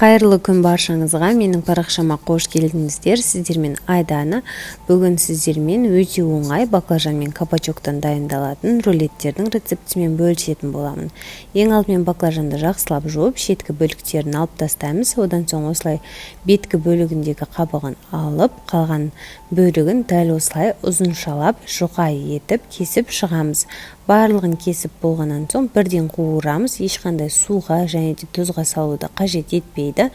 Қайырлы күн баршаңызға, менің парақшама қош келдіңіздер. Сіздермен Айдана. Бүгін сіздермен өте оңай баклажан мен кабачоктан дайындалатын рулеттердің рецептімен бөлісетін боламын. Ең алдымен баклажанды жақсылап жуып, шеткі бөліктерін алып тастаймыз. Одан соң осылай беткі бөлігіндегі қабығын алып, қалған бөлігін дәл осылай ұзыншалап, жұқа етіп кесіп шығамыз. Барлығын кесіп болғаннан соң бірден қуырамыз. Ешқандай суға және де тұзға салуды қажет етпейді.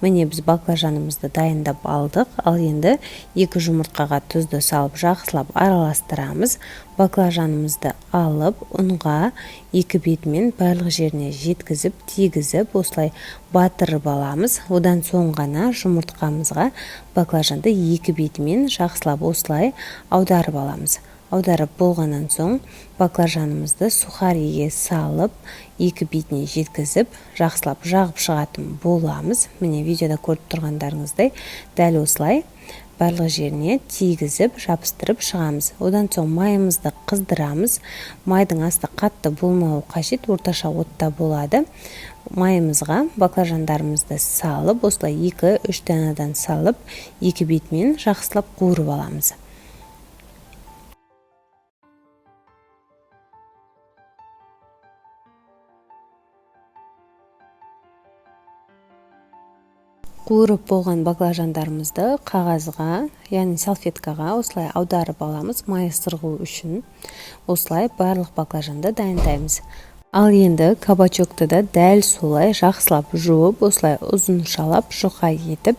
Міне біз баклажанымызды дайындап алдық. Ал енді 2 жұмыртқаға тұзды салып жақсылап араластырамыз. Баклажанымызды алып, ұнға 2 бетімен барлық жеріне жеткізіп, тигізіп, осылай батырып аламыз. Одан соң ғана жұмыртқамызға баклажанды 2 бетімен жақсылап осылай аударып аламыз. Аударып болғаннан соң баклажанымызды сухариге салып, 2 бетіне жеткізіп, жақсылап жағып шығатын боламыз. Міне видеода көріп тұрғандарыңыздай дәл осылай барлық жеріне тигізіп, жабыстырып шығамыз. Одан соң майымызды қыздырамыз. Майдың асты қатты болмауы қажет, орташа отта болады. Майымызға баклажандарымызды салып, осылай 2-3 данадан салып, 2 бетімен жақсылап қуырып аламыз. Қуырып болған баклажандарымызды қағазға, яғни салфеткаға осылай аударып аламыз, майы сырғу үшін. Осылай барлық баклажанды дайындаймыз. Ал енді кабачокты да дәл солай жақсылап жуып, осылай ұзыншалап, жұқа етіп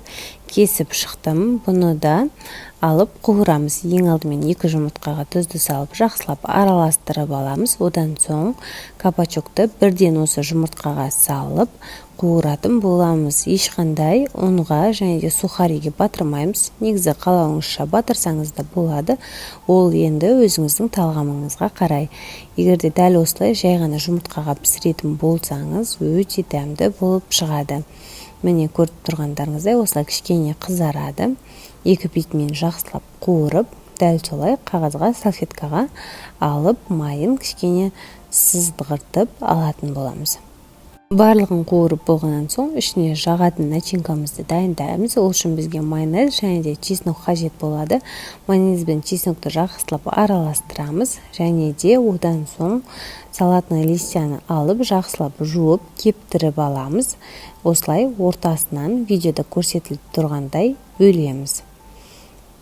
кесіп шықтым. Бұны да алып қуырамыз. Ең алдымен 2 жұмыртқаға тұзды салып жақсылап араластырып аламыз. Одан соң кабачокты бірден осы жұмыртқаға салып қуыратын боламыз. Ешқандай ұнға және де сухариге батырмаймыз. Негізі қалауыңызша батырсаңыз да болады. Ол енді өзіңіздің талғамыңызға қарай. Егерде дәл осылай жай ғана жұмыртқаға пісіретін болсаңыз, өте дәмді болып шығады. Міне көріп тұрғандарыңыздай осылай кішкене қызарады. 2 бетімен жақсылап қуырып, дәл солай қағазға, салфеткаға алып, майын кішкене сыздығыртып алатын боламыз. Барлығын қуырып болғаннан соң ішіне жағатын начинкамызды дайындаймыз. Ол үшін бізге майонез және де чеснок қажет болады. Майонез бен чеснокты жақсылап араластырамыз және де одан соң салатный листьяны алып жақсылап жуып, кептіріп аламыз. Осылай ортасынан видеода көрсетіліп тұрғандай бөлеміз.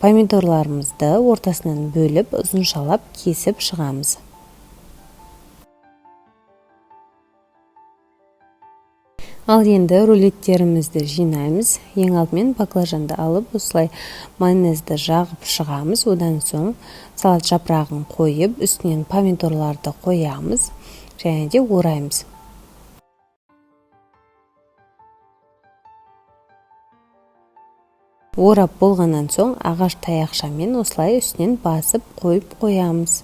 Помидорларымызды ортасынан бөліп, ұзыншалап кесіп шығамыз. Ал енді рулеттерімізді жинаймыз. Ең алдымен баклажанды алып, осылай майонезді жағып шығамыз. Одан соң салат жапырағын қойып, үстінен помидорларды қоямыз және де ораймыз. Орап болғаннан соң ағаш таяқшамен осылай үстінен басып қойып қоямыз.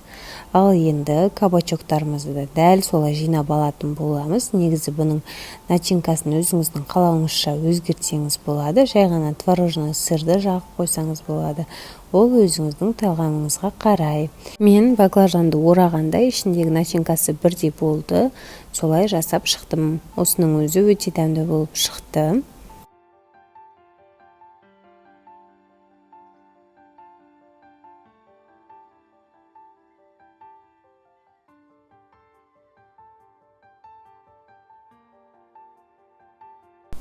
Ал енді кабачоктарымызды дәл солай жинап алатын боламыз. Негізі бұның начинкасын өзіңіздің қалауыңызша өзгертсеңіз болады. Жай ғана творожный сырды жағып қойсаңыз болады. Ол өзіңіздің талғамыңызға қарай. Мен баклажанды орағанда ішіндегі начинкасы бірдей болды. Солай жасап шықтым. Осының өзі өте дәмді болып шықты.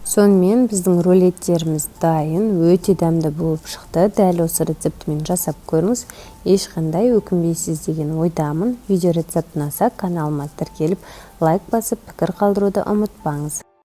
Сонымен біздің рулеттеріміз дайын, өте дәмді болып шықты. Дәл осы рецептімен жасап көріңіз. Ешқандай өкінбейсіз деген ойдамын. Видео рецепт ұнаса каналыма тіркеліп, лайк басып, пікір қалдыруды ұмытпаңыз.